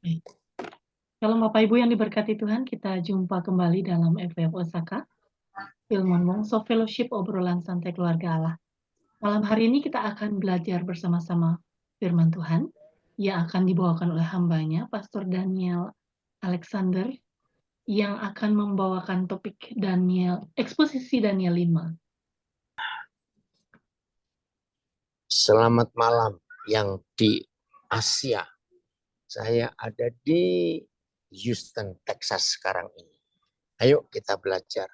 Baik. Shalom Bapak Ibu yang diberkati Tuhan, kita jumpa kembali dalam FWF Osaka, Ilmuwan Wongso Fellowship obrolan santai keluarga Allah. Malam hari ini kita akan belajar bersama-sama firman Tuhan, yang akan dibawakan oleh hambanya, Pastor Daniel Alexander, yang akan membawakan topik eksposisi Daniel 5. Selamat malam yang di Asia. Saya ada di Houston, Texas sekarang ini. Ayo kita belajar.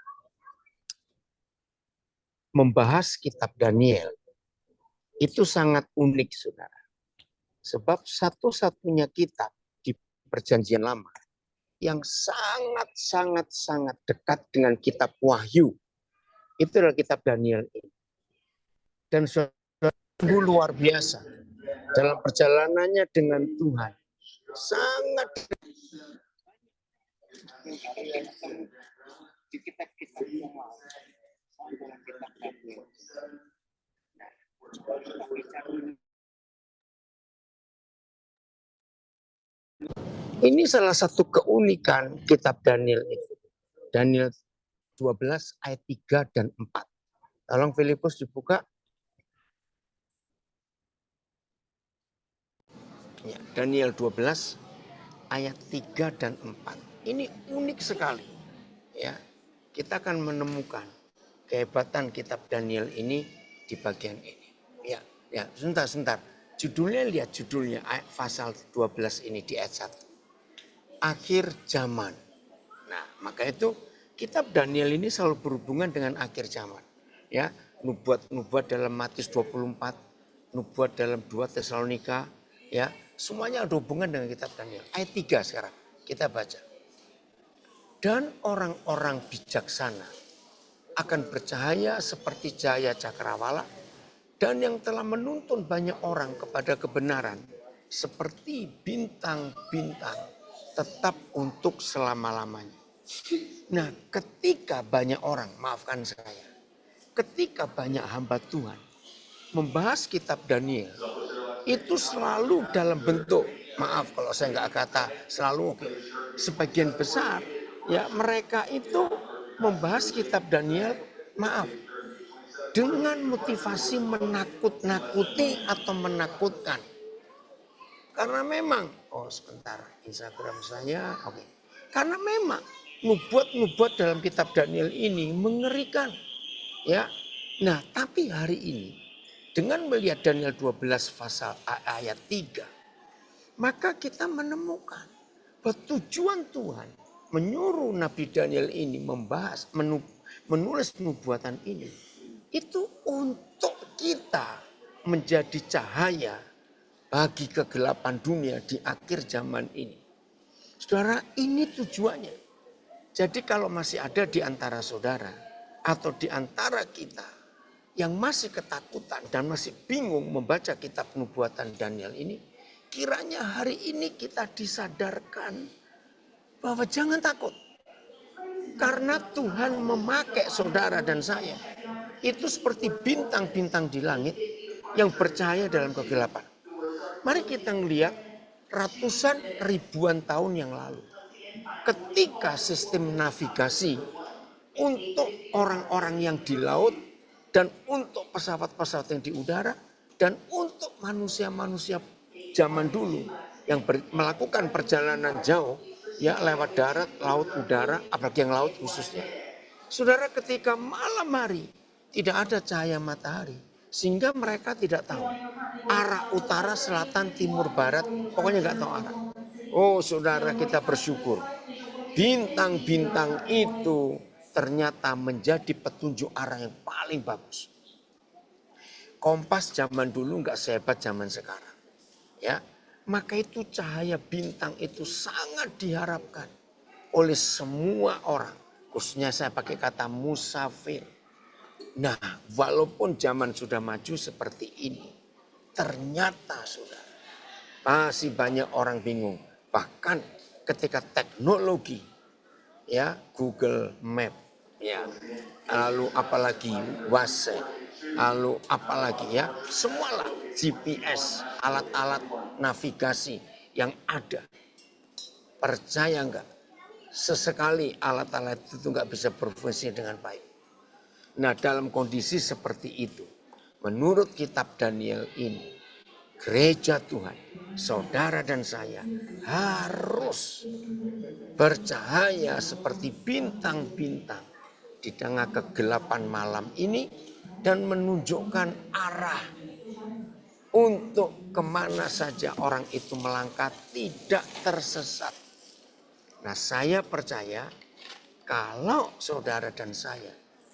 Membahas kitab Daniel itu sangat unik, saudara. Sebab satu-satunya kitab di Perjanjian Lama yang sangat dekat dengan kitab Wahyu. Itu adalah kitab Daniel ini. Dan sungguh luar biasa dalam perjalanannya dengan Tuhan. Sangat di kitab-kitab yang lain dalam kitab Daniel. Ini salah satu keunikan kitab Daniel itu. Daniel 12 ayat 3 dan 4. Tolong Filipus dibuka. Ya, Daniel 12 ayat 3 dan 4. Ini unik sekali. Ya, kita akan menemukan kehebatan kitab Daniel ini di bagian ini. Ya, sebentar. Judulnya, lihat judulnya ayat pasal 12 ini di ayat 1. Akhir zaman. Nah, maka itu kitab Daniel ini selalu berhubungan dengan akhir zaman. Ya, nubuat dalam Matius 24, nubuat dalam 2 Tesalonika, ya, semuanya ada hubungan dengan kitab Daniel. Ayat 3 sekarang kita baca. Dan orang-orang bijaksana akan bercahaya seperti cahaya cakrawala, dan yang telah menuntun banyak orang kepada kebenaran seperti bintang-bintang tetap untuk selama-lamanya. Nah, ketika banyak orang, maafkan saya, ketika banyak hamba Tuhan membahas kitab Daniel, itu selalu dalam bentuk, maaf kalau saya nggak kata selalu, sebagian besar ya mereka itu membahas kitab Daniel, maaf, dengan motivasi menakut-nakuti atau menakutkan. Karena memang, sebentar, Instagram saya, oke. Karena memang nubuat-nubuat dalam kitab Daniel ini mengerikan. Ya. Nah, tapi hari ini dengan melihat Daniel 12 pasal ayat 3, maka kita menemukan bahwa tujuan Tuhan menyuruh Nabi Daniel ini menulis nubuatan ini itu untuk kita menjadi cahaya bagi kegelapan dunia di akhir zaman ini. Saudara, ini tujuannya. Jadi kalau masih ada di antara saudara atau di antara kita yang masih ketakutan dan masih bingung membaca kitab nubuatan Daniel ini, kiranya hari ini kita disadarkan bahwa jangan takut. Karena Tuhan memakai saudara dan saya itu seperti bintang-bintang di langit yang bercahaya dalam kegelapan. Mari kita melihat ratusan ribuan tahun yang lalu. Ketika sistem navigasi untuk orang-orang yang di laut dan untuk pesawat-pesawat yang di udara dan untuk manusia-manusia zaman dulu yang melakukan perjalanan jauh ya lewat darat, laut, udara, apalagi yang laut khususnya. Saudara, ketika malam hari tidak ada cahaya matahari, sehingga mereka tidak tahu arah utara, selatan, timur, barat, pokoknya nggak tahu arah. Oh saudara, kita bersyukur. Bintang-bintang itu ternyata menjadi petunjuk arah yang paling bagus. Kompas zaman dulu nggak sehebat zaman sekarang. Ya, maka itu cahaya bintang itu sangat diharapkan oleh semua orang. Khususnya saya pakai kata musafir. Nah, walaupun zaman sudah maju seperti ini, ternyata saudara, masih banyak orang bingung. Bahkan ketika teknologi, ya Google Map, ya, lalu apalagi WhatsApp, lalu apalagi ya, semualah GPS, alat-alat navigasi yang ada. Percaya enggak? Sesekali alat-alat itu enggak bisa berfungsi dengan baik. Nah, dalam kondisi seperti itu, menurut kitab Daniel ini, gereja Tuhan, saudara dan saya harus bercahaya seperti bintang-bintang di tengah kegelapan malam ini dan menunjukkan arah untuk kemana saja orang itu melangkah tidak tersesat. Nah, saya percaya kalau saudara dan saya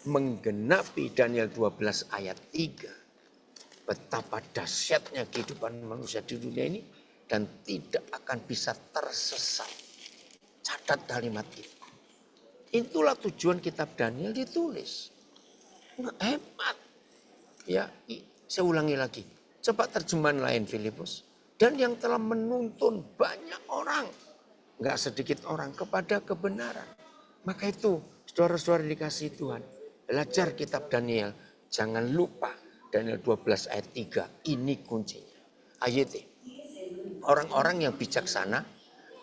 menggenapi Daniel 12 ayat 3, betapa dahsyatnya kehidupan manusia di dunia ini dan tidak akan bisa tersesat. Catat kalimat itu. Itulah tujuan kitab Daniel ditulis. Hebat. Ya, saya ulangi lagi. Coba terjemahan lain Filipus. Dan yang telah menuntun banyak orang, nggak sedikit orang, kepada kebenaran. Maka itu, saudara-saudara dikasihi Tuhan, belajar kitab Daniel. Jangan lupa Daniel 12 ayat 3, ini kuncinya. Ayat orang-orang yang bijaksana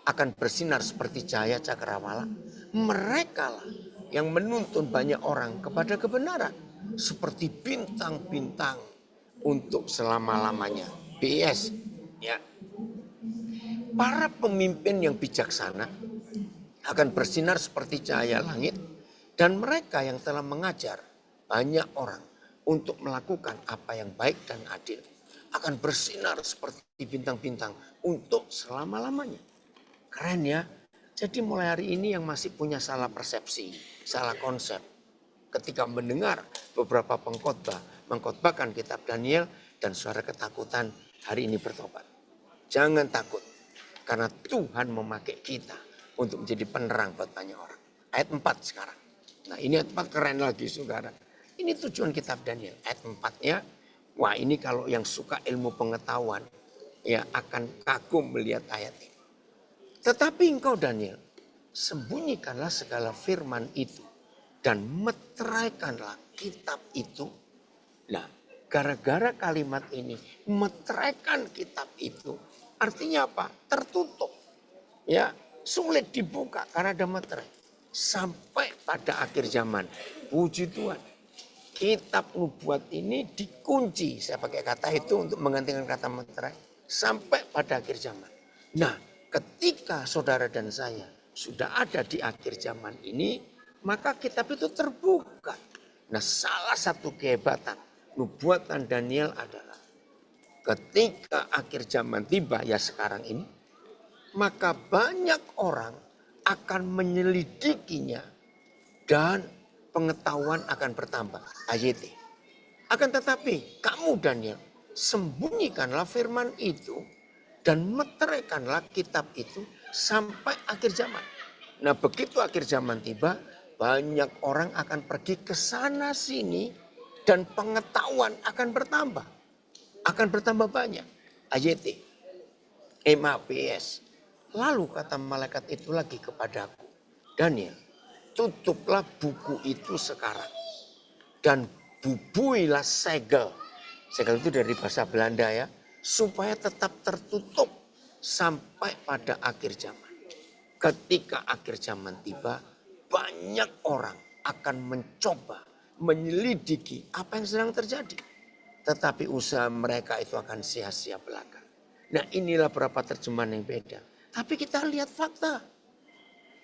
akan bersinar seperti cahaya cakrawala. Mereka lah yang menuntun banyak orang kepada kebenaran. Seperti bintang-bintang untuk selama-lamanya. BS, ya. Para pemimpin yang bijaksana akan bersinar seperti cahaya langit. Dan mereka yang telah mengajar banyak orang untuk melakukan apa yang baik dan adil akan bersinar seperti bintang-bintang untuk selama-lamanya. Keren ya. Jadi mulai hari ini yang masih punya salah persepsi, salah konsep. Ketika mendengar beberapa pengkhotbah mengkhotbahkan kitab Daniel dan suara ketakutan, hari ini bertobat. Jangan takut. Karena Tuhan memakai kita untuk menjadi penerang buat banyak orang. Ayat 4 sekarang. Nah, ini ayat 4 keren lagi saudara. Ini tujuan kitab Daniel. Ayat 4-nya, wah ini kalau yang suka ilmu pengetahuan, ya akan kagum melihat ayat ini. Tetapi engkau Daniel, sembunyikanlah segala firman itu dan meteraikanlah kitab itu. Nah, gara-gara kalimat ini, meteraikan kitab itu, artinya apa? Tertutup. Ya, sulit dibuka karena ada meterai. Sampai pada akhir zaman. Puji Tuhan. Kitab nubuat ini dikunci. Saya pakai kata itu untuk menggantikan kata meterai. Sampai pada akhir zaman. Nah, ketika saudara dan saya sudah ada di akhir zaman ini, maka kitab itu terbuka. Nah, salah satu kehebatan nubuatan Daniel adalah ketika akhir zaman tiba, ya sekarang ini, maka banyak orang akan menyelidikinya dan pengetahuan akan bertambah. Ayat. Akan tetapi kamu Daniel, sembunyikanlah firman itu dan meteraikanlah kitab itu sampai akhir zaman. Nah, begitu akhir zaman tiba, banyak orang akan pergi ke sana sini dan pengetahuan akan bertambah. Akan bertambah banyak. Ayat. MAPS. Lalu kata malaikat itu lagi kepadaku, Daniel, tutuplah buku itu sekarang dan bubuilah segel. Segel itu dari bahasa Belanda ya, supaya tetap tertutup sampai pada akhir zaman. Ketika akhir zaman tiba, banyak orang akan mencoba menyelidiki apa yang sedang terjadi. Tetapi usaha mereka itu akan sia-sia belaka. Nah, inilah beberapa terjemahan yang beda. Tapi kita lihat fakta.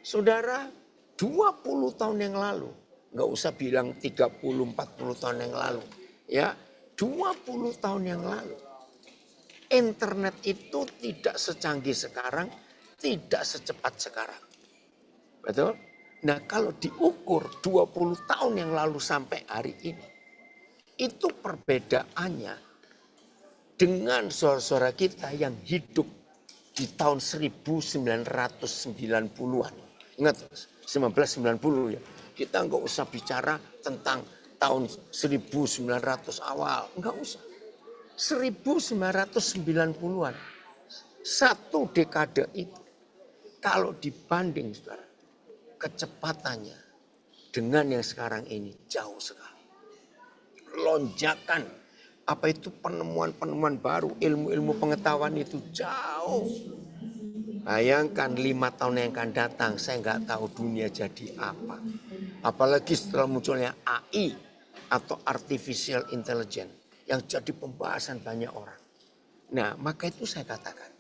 Saudara, 20 tahun yang lalu, nggak usah bilang 30-40 tahun yang lalu, ya, 20 tahun yang lalu, internet itu tidak secanggih sekarang, tidak secepat sekarang. Betul? Nah, kalau diukur 20 tahun yang lalu sampai hari ini, itu perbedaannya dengan saudara-saudara kita yang hidup di tahun 1990-an. Ingat, 1990 ya. Kita nggak usah bicara tentang tahun 1900 awal. Nggak usah. 1990-an. Satu dekade itu. Kalau dibanding, saudara, kecepatannya dengan yang sekarang ini jauh sekali. Lonjakan, apa itu penemuan-penemuan baru, ilmu-ilmu pengetahuan itu jauh. Bayangkan 5 tahun yang akan datang, saya nggak tahu dunia jadi apa. Apalagi setelah munculnya AI atau Artificial Intelligence yang jadi pembahasan banyak orang. Nah, maka itu saya katakan,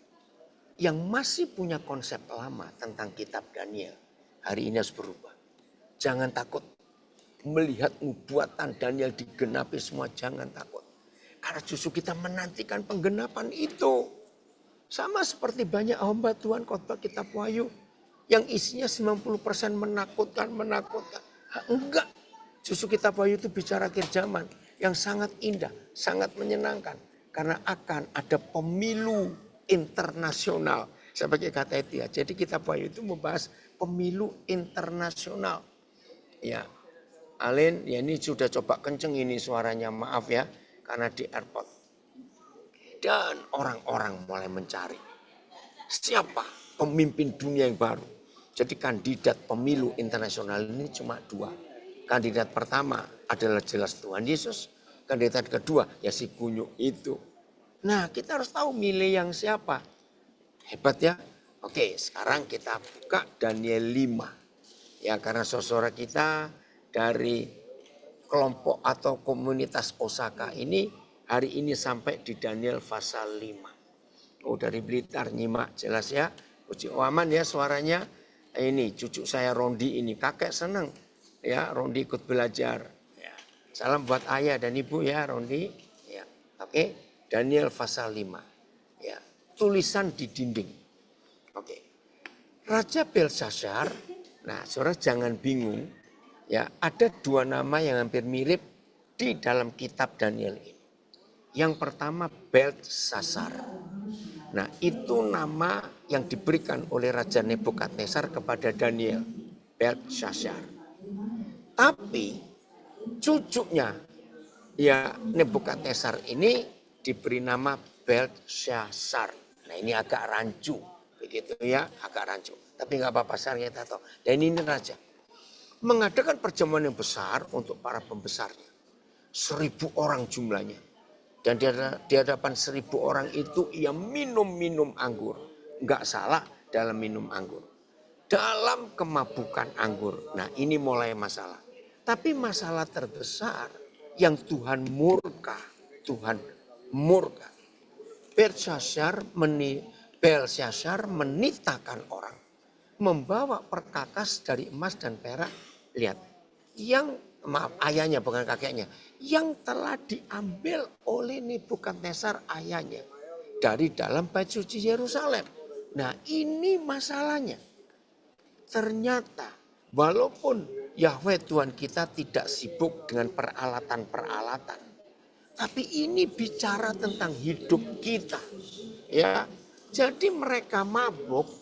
yang masih punya konsep lama tentang kitab Daniel, hari ini harus berubah. Jangan takut melihat nubuatan Daniel digenapi semua, jangan takut. Karena justru kita menantikan penggenapan itu. Sama seperti banyak hamba Tuhan khotbah kitab Wahyu yang isinya 90% menakutkan. Enggak. Justru kitab Wahyu itu bicara akhir zaman yang sangat indah, sangat menyenangkan. Karena akan ada pemilu internasional. Saya pakai kata itu ya. Jadi kitab Wahyu itu membahas pemilu internasional. Ya, Alin, ya ini sudah coba kenceng ini suaranya, maaf ya. Karena di airport. Dan orang-orang mulai mencari siapa pemimpin dunia yang baru. Jadi kandidat pemilu internasional ini cuma 2. Kandidat pertama adalah jelas Tuhan Yesus. Kandidat kedua ya si kunyuk itu. Nah, kita harus tahu milih yang siapa. Hebat ya. Oke, sekarang kita buka Daniel 5. Ya, karena saudara kita dari kelompok atau komunitas Osaka ini hari ini sampai di Daniel pasal 5. Oh, dari Blitar nyimak jelas ya. Puji aman ya suaranya. Ini cucu saya Rondi ini, kakek senang ya Rondi ikut belajar. Ya. Salam buat ayah dan ibu ya Rondi. Ya. Oke, Daniel pasal 5. Ya. Tulisan di dinding. Oke. Raja Belshazzar, nah saudara jangan bingung. Ya, ada 2 nama yang hampir mirip di dalam kitab Daniel ini. Yang pertama Belshazzar. Nah, itu nama yang diberikan oleh Raja Nebukadnezar kepada Daniel. Belshazzar. Tapi cucunya ya Nebukadnezar ini diberi nama Belshazzar. Nah, ini agak rancu. Begitu ya, agak rancu. Tapi nggak apa-apa, saya kita tahu. Dan ini raja mengadakan perjamuan yang besar untuk para pembesarnya. 1.000 orang jumlahnya. Dan di hadapan 1.000 orang itu ia minum anggur. Enggak salah dalam minum anggur. Dalam kemabukan anggur. Nah, ini mulai masalah. Tapi masalah terbesar yang Tuhan murka. Tuhan murka. Belshazzar menitakan orang. Membawa perkakas dari emas dan perak. Lihat, yang maaf ayahnya bukan kakeknya, yang telah diambil oleh Nebukadnezar ayahnya dari dalam bait suci Yerusalem. Nah, ini masalahnya. Ternyata walaupun Yahweh Tuhan kita tidak sibuk dengan peralatan-peralatan, tapi ini bicara tentang hidup kita. Ya, jadi mereka mabuk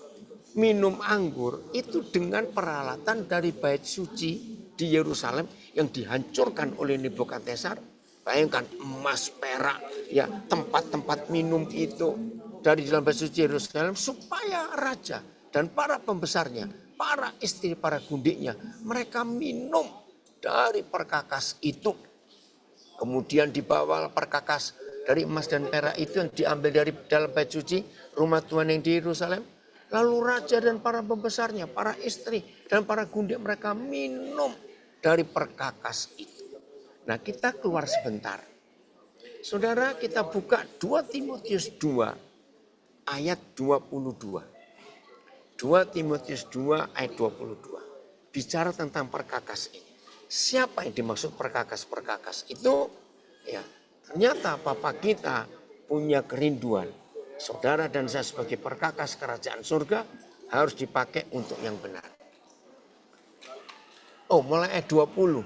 minum anggur itu dengan peralatan dari bait suci di Yerusalem yang dihancurkan oleh Nebukadnezar. Bayangkan emas, perak, ya tempat-tempat minum itu dari dalam bait suci Yerusalem supaya raja dan para pembesarnya, para istri, para gundiknya, mereka minum dari perkakas itu. Kemudian dibawa perkakas dari emas dan perak itu yang diambil dari dalam bait suci rumah Tuhan yang di Yerusalem. Lalu raja dan para pembesarnya, para istri dan para gundik mereka minum dari perkakas itu. Nah, kita keluar sebentar. Saudara, kita buka 2 Timotius 2 ayat 22. 2 Timotius 2 ayat 22. Bicara tentang perkakas ini. Siapa yang dimaksud perkakas-perkakas itu? Ya, ternyata Papa kita punya kerinduan. Saudara dan saya sebagai perkakas kerajaan surga harus dipakai untuk yang benar. Oh, mulai ayat 20.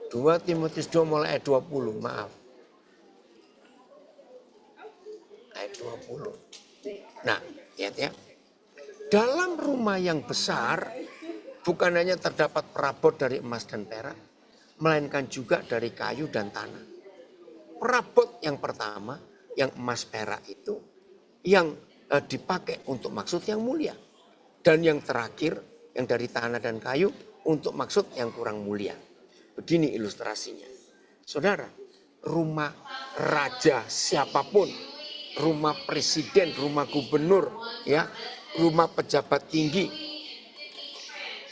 2 Timotius 2 mulai ayat 20, maaf. Ayat 20. Nah, lihat ya. Dalam rumah yang besar bukan hanya terdapat perabot dari emas dan perak, melainkan juga dari kayu dan tanah. Perabot yang pertama, yang emas perak itu, yang dipakai untuk maksud yang mulia. Dan yang terakhir, yang dari tanah dan kayu, untuk maksud yang kurang mulia. Begini ilustrasinya. Saudara, rumah raja siapapun rumah presiden, rumah gubernur, ya, rumah pejabat tinggi.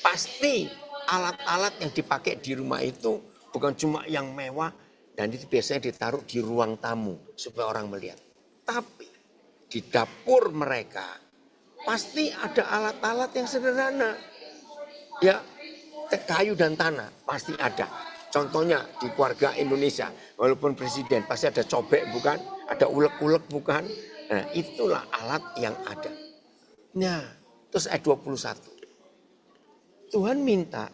Pasti alat-alat yang dipakai di rumah itu bukan cuma yang mewah dan itu biasanya ditaruh di ruang tamu supaya orang melihat. Tapi di dapur mereka pasti ada alat-alat yang sederhana. Ya, kayu dan tanah pasti ada. Contohnya di keluarga Indonesia, walaupun presiden pasti ada cobek bukan, ada ulek-ulek bukan. Nah, itulah alat yang ada. Nah, terus ayat 21. Tuhan minta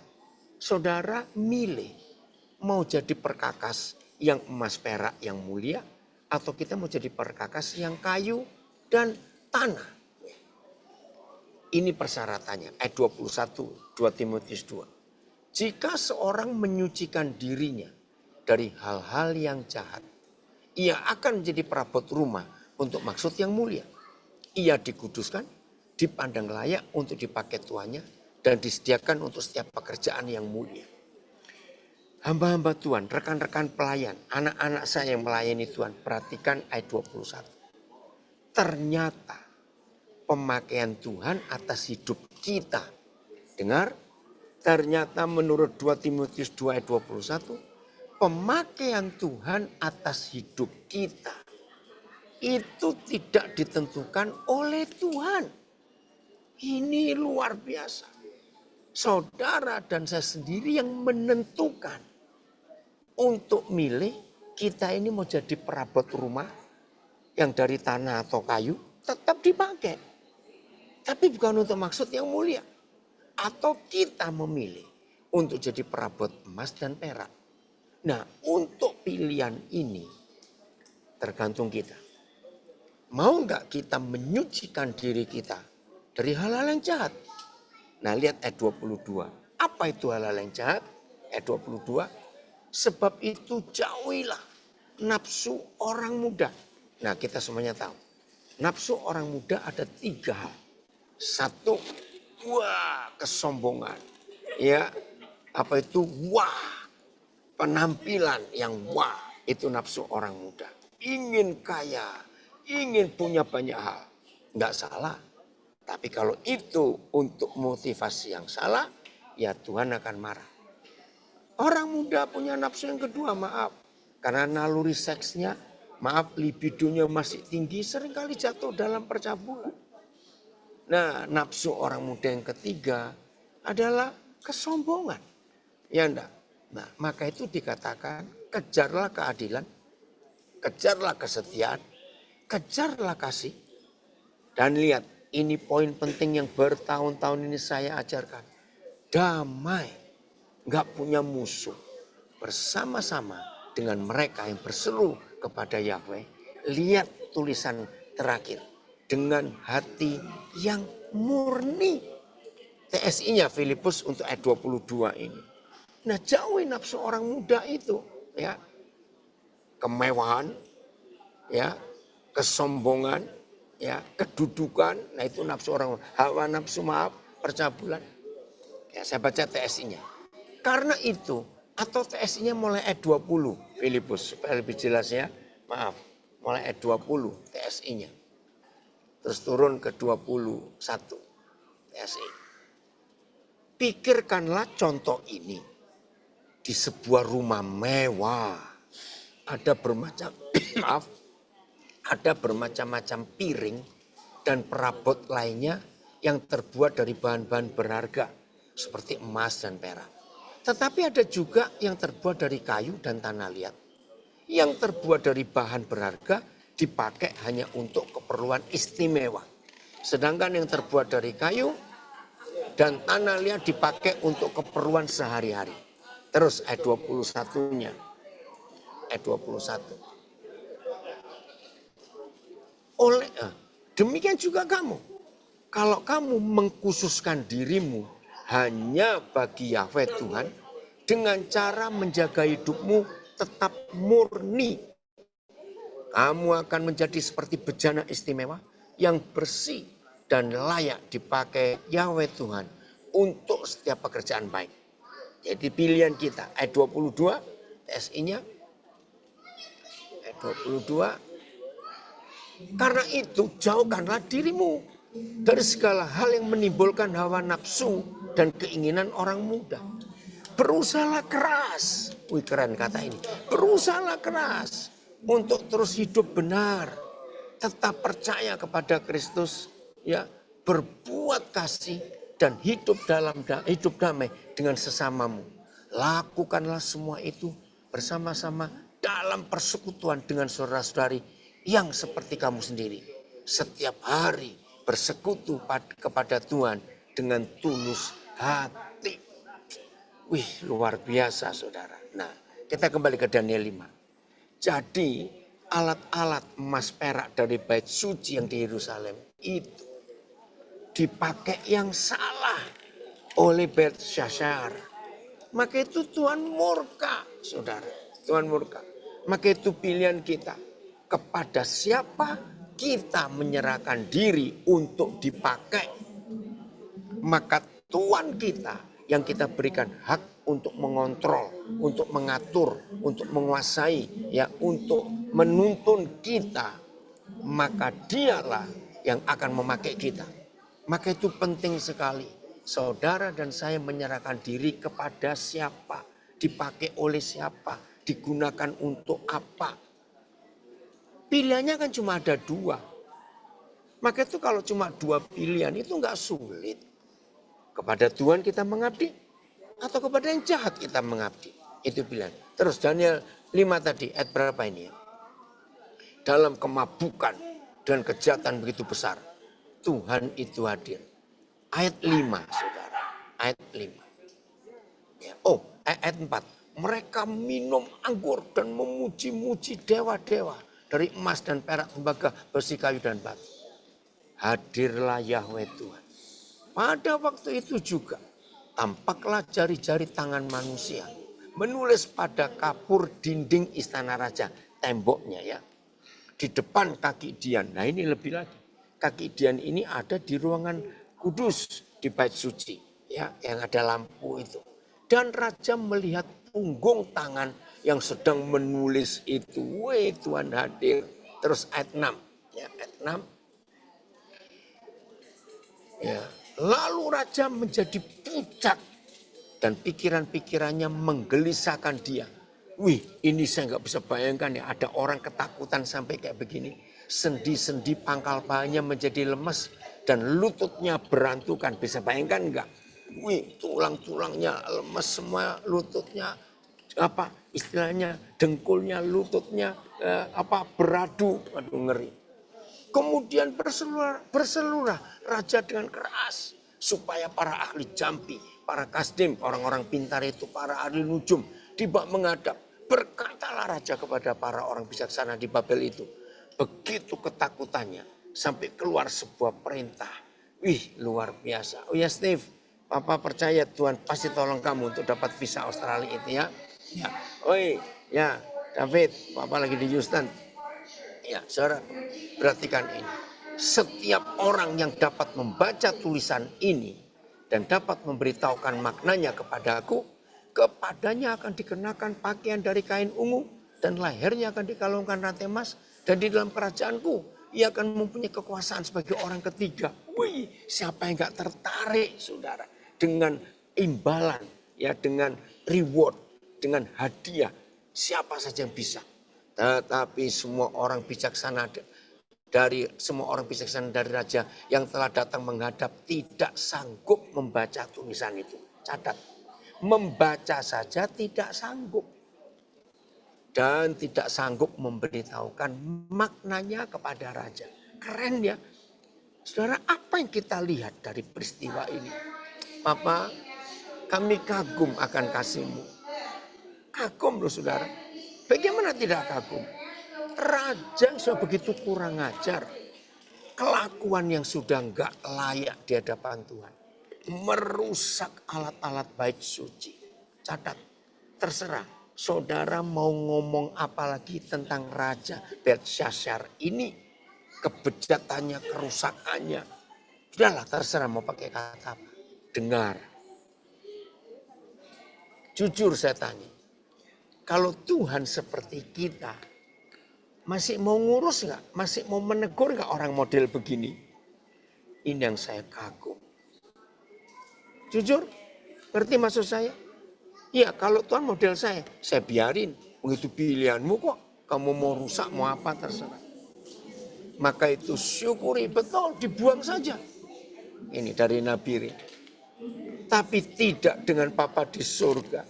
saudara milih mau jadi perkakas yang emas perak yang mulia atau kita mau jadi perkakas yang kayu dan tanah. Ini persyaratannya, ayat 21, 2 Timotius 2. Jika seorang menyucikan dirinya dari hal-hal yang jahat, ia akan menjadi perabot rumah untuk maksud yang mulia. Ia dikuduskan, dipandang layak untuk dipakai tuannya, dan disediakan untuk setiap pekerjaan yang mulia. Hamba-hamba Tuhan, rekan-rekan pelayan, anak-anak saya yang melayani Tuhan, perhatikan ayat 21. Ternyata pemakaian Tuhan atas hidup kita. Dengar, ternyata menurut 2 Timotius 2 ayat 21, pemakaian Tuhan atas hidup kita itu tidak ditentukan oleh Tuhan. Ini luar biasa. Saudara dan saya sendiri yang menentukan untuk milih kita ini mau jadi perabot rumah yang dari tanah atau kayu tetap dipakai. Tapi bukan untuk maksud yang mulia. Atau kita memilih untuk jadi perabot emas dan perak. Nah, untuk pilihan ini tergantung kita. Mau nggak kita menyucikan diri kita dari hal-hal yang jahat? Nah, lihat ayat 22. Apa itu hal-hal yang jahat? Ayat 22. Sebab itu jauhilah nafsu orang muda. Nah, kita semuanya tahu. Nafsu orang muda ada 3 hal. 1, wah, kesombongan. Ya, apa itu? Wah, penampilan yang wah, itu nafsu orang muda. Ingin kaya, ingin punya banyak hal. Enggak salah. Tapi kalau itu untuk motivasi yang salah, ya Tuhan akan marah. Orang muda punya nafsu yang kedua, maaf. Karena naluri seksnya, maaf, libidonya masih tinggi, seringkali jatuh dalam percabulan. Nah, nafsu orang muda yang ketiga adalah kesombongan. Ya enggak? Nah, maka itu dikatakan kejarlah keadilan, kejarlah kesetiaan, kejarlah kasih. Dan lihat, ini poin penting yang bertahun-tahun ini saya ajarkan. Damai, enggak punya musuh. Bersama-sama dengan mereka yang berseru kepada Yahweh. Lihat tulisan terakhir. Dengan hati yang murni. TSI-nya Filipus untuk ayat 22 ini. Nah, jauhi nafsu orang muda itu, ya. Kemewahan, ya, kesombongan, ya, kedudukan, nah itu nafsu orang muda. Hawa nafsu, maaf, percabulan. Ya, saya baca TSI-nya. Karena itu, atau TSI-nya mulai ayat 20, Filipus, supaya lebih jelas ya. Maaf, mulai ayat 20 TSI-nya. Terus turun ke 21 TSI. Pikirkanlah contoh ini. Di sebuah rumah mewah. Ada bermacam, maaf, ada bermacam-macam piring dan perabot lainnya yang terbuat dari bahan-bahan berharga. Seperti emas dan perak. Tetapi ada juga yang terbuat dari kayu dan tanah liat. Yang terbuat dari bahan berharga dipakai hanya untuk keperluan istimewa. Sedangkan yang terbuat dari kayu dan tanah liat dipakai untuk keperluan sehari-hari. Terus ayat 21-nya. Ayat 21. Demikian juga kamu. Kalau kamu mengkhususkan dirimu hanya bagi Yahweh Tuhan dengan cara menjaga hidupmu tetap murni. Kamu akan menjadi seperti bejana istimewa yang bersih dan layak dipakai Yahweh Tuhan untuk setiap pekerjaan baik. Jadi pilihan kita ayat 22 TSI-nya ayat 22 Karena itu jauhkanlah dirimu dari segala hal yang menimbulkan hawa nafsu dan keinginan orang muda. Berusahalah keras. Wih, keren kata ini. Berusahalah keras untuk terus hidup benar. Tetap percaya kepada Kristus, ya, berbuat kasih dan hidup hidup damai dengan sesamamu. Lakukanlah semua itu bersama-sama dalam persekutuan dengan saudara-saudari yang seperti kamu sendiri. Setiap hari bersekutu kepada Tuhan dengan tulus hati. Wih, luar biasa saudara. Nah, kita kembali ke Daniel 5. Jadi alat-alat emas perak dari bait suci yang di Yerusalem itu dipakai yang salah oleh Belteshazzar. Maka itu Tuhan murka, saudara. Tuhan murka. Maka itu pilihan kita. Kepada siapa kita menyerahkan diri untuk dipakai. Maka Tuhan kita yang kita berikan hak untuk mengontrol, untuk mengatur, untuk menguasai, ya, untuk menuntun kita. Maka dialah yang akan memakai kita. Maka itu penting sekali. Saudara dan saya menyerahkan diri kepada siapa, dipakai oleh siapa, digunakan untuk apa. Pilihannya kan cuma ada dua. Maka itu kalau cuma dua pilihan itu nggak sulit. Kepada Tuhan kita mengabdi atau kepada yang jahat kita mengabdi. Itu pilihan. Terus Daniel 5 tadi, ayat berapa ini ya? Dalam kemabukan dan kejahatan begitu besar, Tuhan itu hadir. Ayat 5, saudara. Ayat 5. Ya. Oh, ayat 4. Mereka minum anggur dan memuji-muji dewa-dewa dari emas dan perak, tembaga, besi, kayu, dan batu. Hadirlah Yahweh Tuhan. Pada waktu itu juga tampaklah jari-jari tangan manusia menulis pada kapur dinding istana raja, temboknya ya. Di depan kaki Dian. Nah ini lebih lagi. Kaki Dian ini ada di ruangan kudus di bait suci, ya, yang ada lampu itu. Dan raja melihat punggung tangan yang sedang menulis itu. Wih, Tuhan hadir. Terus ayat 6. Ya, ayat 6. Ya. Lalu raja menjadi pucat dan pikiran-pikirannya menggelisahkan dia. Wih, ini saya nggak bisa bayangkan ya, ada orang ketakutan sampai kayak begini. Sendi-sendi pangkal pahanya menjadi lemas dan lututnya berantukan. Bisa bayangkan enggak? Wih, tulang-tulangnya lemas semua, lututnya apa istilahnya, dengkulnya, lututnya beradu. Aduh, ngeri. Kemudian berseluruh raja dengan keras supaya para ahli jampi, para kasdim, orang-orang pintar itu, para ahli nujum tiba menghadap. Berkatalah raja kepada para orang bijaksana di Babel itu. Begitu ketakutannya sampai keluar sebuah perintah. Wih, luar biasa. Oh ya Steve, Papa percaya Tuhan pasti tolong kamu untuk dapat visa Australia itu ya. Ya. Oi, ya David, Papa lagi di Houston. Ya, saudara, perhatikan ini. Setiap orang yang dapat membaca tulisan ini dan dapat memberitahukan maknanya kepadaku, kepadanya akan dikenakan pakaian dari kain ungu dan lehernya akan dikalungkan rantai emas, dan di dalam kerajaanku ia akan mempunyai kekuasaan sebagai orang ketiga. Wih, siapa yang gak tertarik, saudara, dengan imbalan, ya, dengan reward, dengan hadiah, siapa saja yang bisa. Tetapi semua orang bijaksana dari raja yang telah datang menghadap tidak sanggup membaca tulisan itu. Catat, membaca saja tidak sanggup. Dan tidak sanggup memberitahukan maknanya kepada raja. Keren ya. Saudara, apa yang kita lihat dari peristiwa ini? Papa, kami kagum akan kasih-Mu. Kagum loh saudara. Bagaimana tidak kagum? Raja yang sudah begitu kurang ajar. Kelakuan yang sudah enggak layak di hadapan Tuhan. Merusak alat-alat bait suci. Catat, terserah. Saudara mau ngomong apa lagi tentang Raja Belteshazzar ini. Kebejatannya, kerusakannya. Sudahlah, terserah mau pakai kata apa. Dengar. Jujur saya tanya. Kalau Tuhan seperti kita, Masih mau ngurus nggak? Masih mau menegur nggak orang model begini? Ini yang saya kagum. Jujur, ngerti maksud saya? Iya, kalau Tuhan model saya biarin. Begitu pilihanmu kok. Kamu mau rusak, mau apa, terserah. Maka itu syukuri, betul, dibuang saja. Ini dari Nabi Rin. Tapi tidak dengan Papa di surga.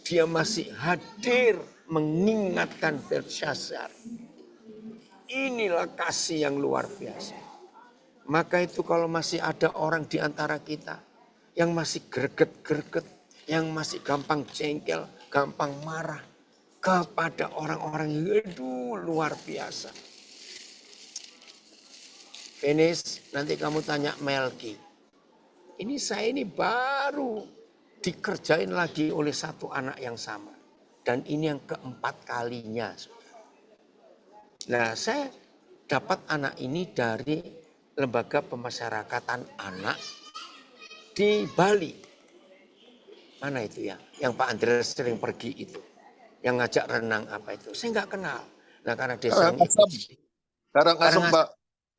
Dia masih hadir mengingatkan Belshazzar. Inilah kasih yang luar biasa. Maka itu kalau masih ada orang di antara kita yang masih greget-greget, yang masih gampang jengkel, gampang marah kepada orang-orang yang luar biasa. Finish, nanti kamu tanya Melki. Ini saya ini baru dikerjain lagi oleh satu anak yang sama. Dan ini yang keempat kalinya. Nah, saya dapat anak ini dari lembaga pemasyarakatan anak di Bali. Mana itu ya? Yang Pak Andreas sering pergi itu. Yang ngajak renang apa itu. Saya nggak kenal. Nah, karena dia sering ikut. Karangasem, Pak.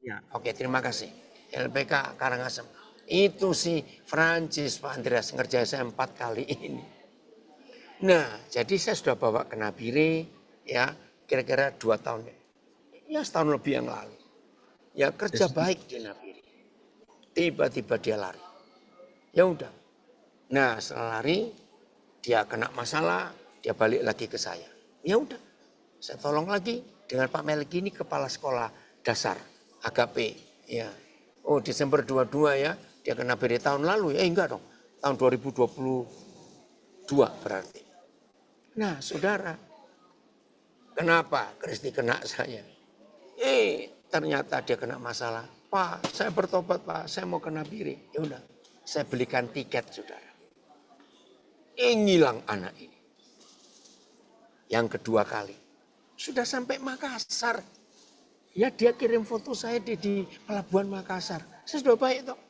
Ya, oke, terima kasih. LPK Karangasem. Itu si Francis Pak Andreas ngerjain saya 4 kali ini. Nah, jadi saya sudah bawa ke Nabire ya kira-kira 2 tahun. Ya setahun lebih yang lalu. Ya kerja baik di Nabire. Tiba-tiba dia lari. Ya udah. Nah, setelah lari dia kena masalah, dia balik lagi ke saya. Ya udah. Saya tolong lagi dengan Pak Melki ini kepala sekolah dasar AKP ya. Oh, Desember 22 ya. Dia kena beri tahun lalu ya. Enggak dong. Tahun 2022 berarti. Nah, saudara. Kenapa Kristi kena saya? Ternyata dia kena masalah. Pak, saya bertobat Pak. Saya mau kena biri. Ya udah. Saya belikan tiket saudara. Ngilang anak ini. Yang kedua kali. Sudah sampai Makassar. Ya dia kirim foto saya di pelabuhan Makassar. Saya sudah baik toh.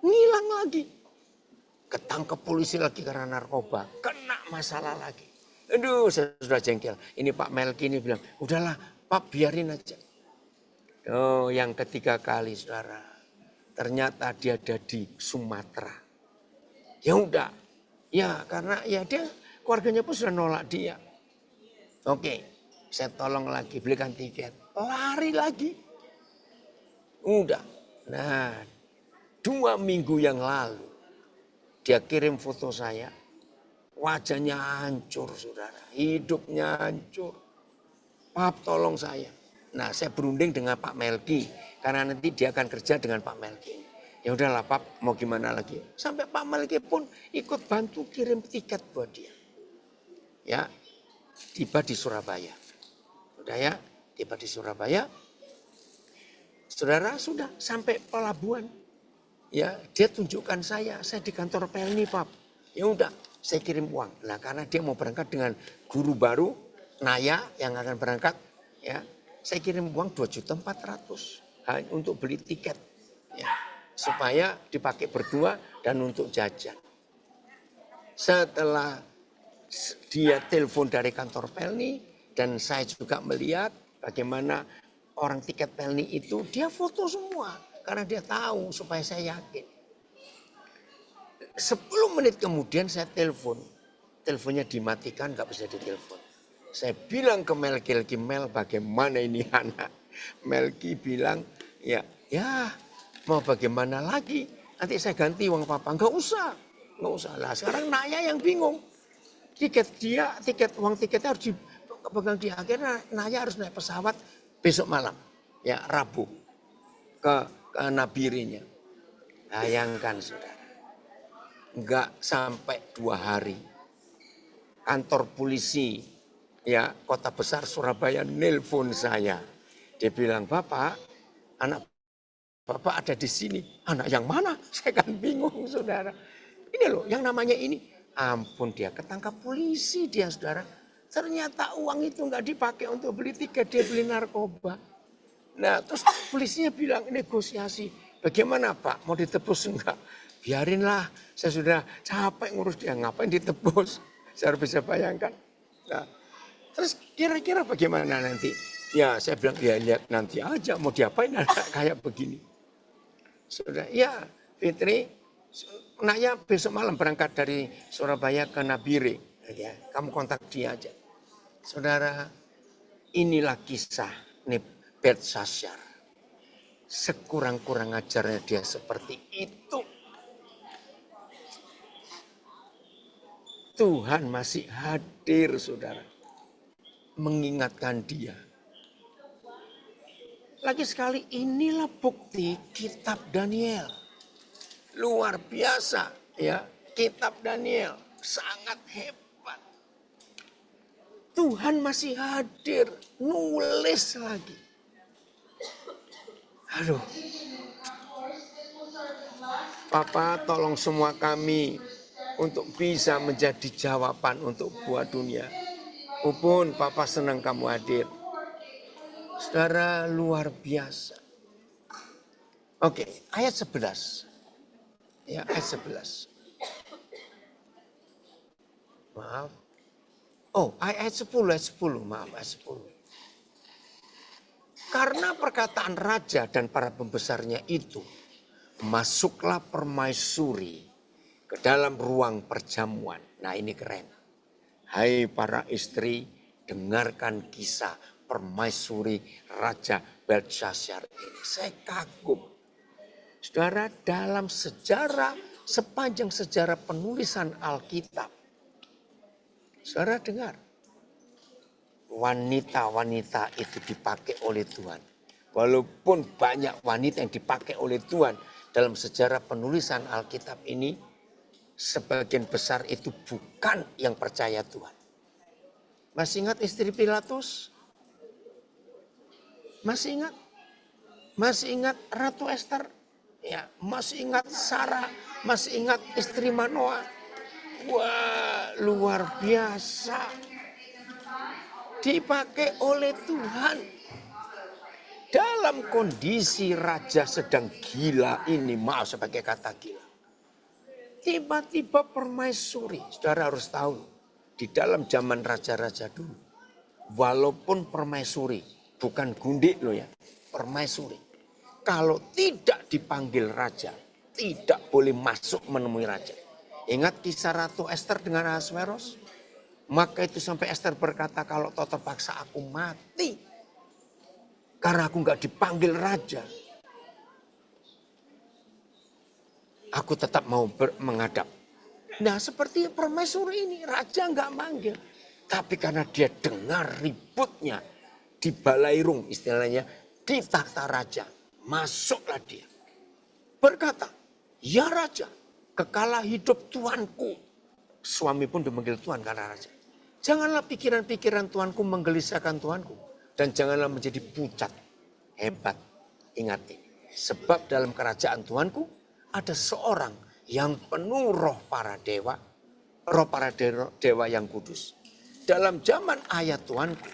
Ngilang lagi. Ketangkep polisi lagi karena narkoba. Kena masalah lagi. Aduh saya sudah jengkel. Ini Pak Melki ini bilang, udahlah Pak biarin aja. Oh yang ketiga kali saudara. Ternyata dia ada di Sumatera. Ya udah. Ya karena ya dia keluarganya pun sudah nolak dia. Oke. Saya tolong lagi belikan tiket. Lari lagi. Udah. Nah 2 minggu yang lalu. Dia kirim foto saya. Wajahnya hancur saudara. Hidupnya hancur. Pak tolong saya. Nah saya berunding dengan Pak Melki. Karena nanti dia akan kerja dengan Pak Melki. Ya udahlah Pak mau gimana lagi. Sampai Pak Melki pun ikut bantu kirim tiket buat dia. Ya tiba di Surabaya. Udah ya tiba di Surabaya. Saudara sudah sampai pelabuhan. Ya, dia tunjukkan saya di kantor Pelni, Pak. Ya udah, saya kirim uang. Nah, karena dia mau berangkat dengan guru baru, Naya yang akan berangkat, ya. Saya kirim uang 2.400.000 untuk beli tiket. Ya, supaya dipakai berdua dan untuk jajan. Setelah dia telepon dari kantor Pelni dan saya juga melihat bagaimana orang tiket Pelni itu dia foto semua. Karena dia tahu supaya saya yakin. 10 menit kemudian saya telepon. Teleponnya dimatikan gak bisa ditelepon. Saya bilang ke Melki, Mel bagaimana ini anak. Melki bilang ya mau bagaimana lagi. Nanti saya ganti uang papa. Gak usah lah. Sekarang Naya yang bingung. Uang tiketnya harus dipegang dia. Akhirnya Naya harus naik pesawat besok malam. Ya Rabu. Ke Nabirinya. Bayangkan saudara. Enggak sampai 2 hari. Kantor polisi ya kota besar Surabaya nelpon saya. Dia bilang, Bapak, anak Bapak ada di sini. Anak yang mana? Saya kan bingung saudara. Ini loh yang namanya ini. Ampun dia ketangkap polisi dia saudara. Ternyata uang itu enggak dipakai untuk beli tiket. Dia beli narkoba. Nah terus polisinya bilang negosiasi. Bagaimana Pak? Mau ditebus enggak? Biarinlah. Saya sudah capek ngurus dia. Ngapain ditebus? Saya bisa bayangkan. Nah, terus kira-kira bagaimana nanti? Ya, saya bilang, ya lihat nanti aja mau diapain anak kayak begini. Sudah, ya Fitri, Naya besok malam berangkat dari Surabaya ke Nabire. Ya, kamu kontak dia aja. Saudara, inilah kisah Belshazzar. Sekurang-kurang ajarnya dia seperti itu. Tuhan masih hadir, saudara. Mengingatkan dia. Lagi sekali, inilah bukti kitab Daniel. Luar biasa, ya. Kitab Daniel sangat hebat. Tuhan masih hadir, nulis lagi. Aduh. Papa, tolong semua kami untuk bisa menjadi jawaban untuk buat dunia. Upun, Papa senang kamu hadir. Saudara, luar biasa. Oke, ayat 11. Ya, ayat 11. Maaf. Oh, ayat 10, maaf, ayat 10. Karena perkataan raja dan para pembesarnya itu, masuklah permaisuri ke dalam ruang perjamuan. Nah, ini keren. Hai para istri, dengarkan kisah permaisuri Raja Belshazzar ini. Saya kagum. Saudara, dalam sejarah, sepanjang sejarah penulisan Alkitab, saudara dengar, wanita-wanita itu dipakai oleh Tuhan. Walaupun banyak wanita yang dipakai oleh Tuhan dalam sejarah penulisan Alkitab ini, sebagian besar itu bukan yang percaya Tuhan. Masih ingat istri Pilatus? Masih ingat? Masih ingat Ratu Esther? Ya, masih ingat Sarah? Masih ingat istri Manoah? Wah, luar biasa. Dipakai oleh Tuhan. Dalam kondisi raja sedang gila ini, maaf sebagai kata gila. Tiba-tiba permaisuri, saudara harus tahu. Di dalam zaman raja-raja dulu, walaupun permaisuri, bukan gundik loh ya, permaisuri. Kalau tidak dipanggil raja, tidak boleh masuk menemui raja. Ingat kisah Ratu Esther dengan Ahasveros? Maka itu sampai Esther berkata, kalau toh terpaksa aku mati. Karena aku nggak dipanggil raja. Aku tetap mau menghadap. Nah seperti permaisuri ini, raja nggak manggil. Tapi karena dia dengar ributnya di balairung istilahnya, di takhta raja. Masuklah dia. Berkata, ya raja, kekala hidup Tuanku. Suami pun dipanggil Tuhan karena raja. Janganlah pikiran-pikiran Tuanku menggelisahkan Tuanku. Dan janganlah menjadi pucat. Hebat. Ingat ini. Sebab dalam kerajaan Tuanku ada seorang yang penuh roh para dewa. Roh para dewa yang kudus. Dalam zaman ayat Tuanku.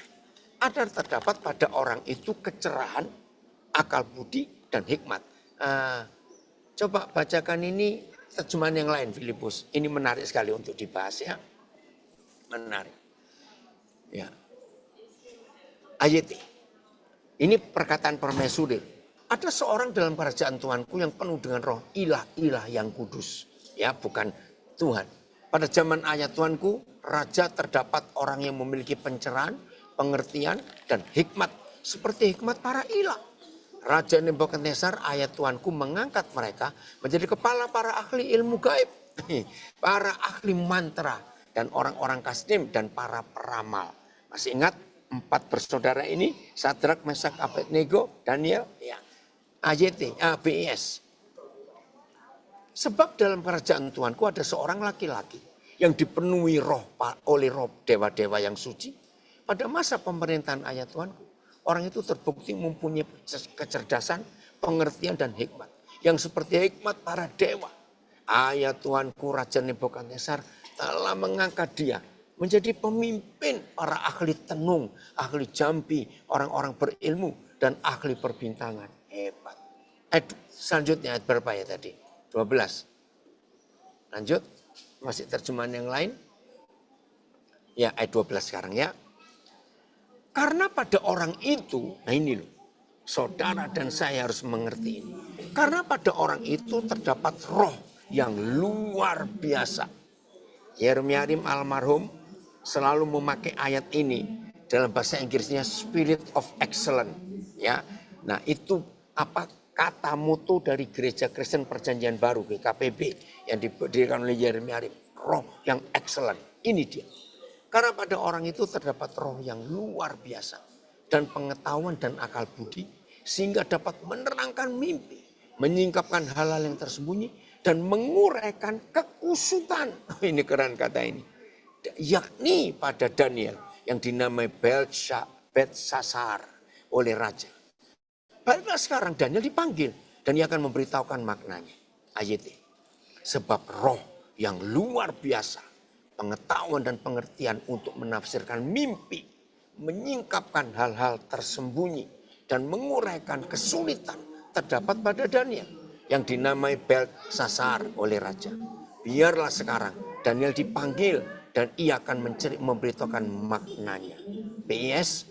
Ada terdapat pada orang itu kecerahan, akal budi, dan hikmat. Coba bacakan ini terjemahan yang lain, Filipus. Ini menarik sekali untuk dibahas ya. Menarik. Ya. Ayat ini perkataan permaisuri. Ada seorang dalam kerajaan Tuanku yang penuh dengan roh ilah-ilah yang kudus. Ya, bukan Tuhan. Pada zaman ayat Tuanku, raja terdapat orang yang memiliki pencerahan, pengertian, dan hikmat. Seperti hikmat para ilah. Raja Nebukadnezar ayat Tuanku mengangkat mereka menjadi kepala para ahli ilmu gaib. Para ahli mantra dan orang-orang kasdim dan para peramal. Masih ingat 4 bersaudara ini? Sadrak, Mesak, Abednego, Daniel, ya. AYT, BIS. Sebab dalam kerajaan Tuanku ada seorang laki-laki yang dipenuhi oleh roh dewa-dewa yang suci. Pada masa pemerintahan ayat Tuanku, orang itu terbukti mempunyai kecerdasan, pengertian, dan hikmat. Yang seperti hikmat para dewa. Ayat Tuanku Raja Nebukadnezar telah mengangkat dia menjadi pemimpin para ahli tenung, ahli jampi, orang-orang berilmu, dan ahli perbintangan. Hebat. Selanjutnya ayat berapa ya tadi? 12. Lanjut. Masih terjemahan yang lain? Ya ayat 12 sekarang ya. Karena pada orang itu, nah ini loh, saudara dan saya harus mengerti ini. Karena pada orang itu terdapat roh yang luar biasa. Yeremia almarhum selalu memakai ayat ini dalam bahasa Inggrisnya Spirit of Excellence. Ya, nah itu apa kata mutu dari Gereja Kristen Perjanjian Baru GKPB yang didirikan oleh Yeremia, roh yang excellent. Ini dia. Karena pada orang itu terdapat roh yang luar biasa dan pengetahuan dan akal budi sehingga dapat menerangkan mimpi, menyingkapkan hal-hal yang tersembunyi dan menguraikan kekusutan. Ini keren kata ini. Yakni pada Daniel yang dinamai Belshazzar oleh raja. Baiklah sekarang Daniel dipanggil dan ia akan memberitahukan maknanya. Ayat ini. Sebab roh yang luar biasa, pengetahuan dan pengertian untuk menafsirkan mimpi, menyingkapkan hal-hal tersembunyi dan menguraikan kesulitan terdapat pada Daniel yang dinamai Belshazzar oleh raja. Biarlah sekarang Daniel dipanggil dan ia akan memberitahukan maknanya. PS,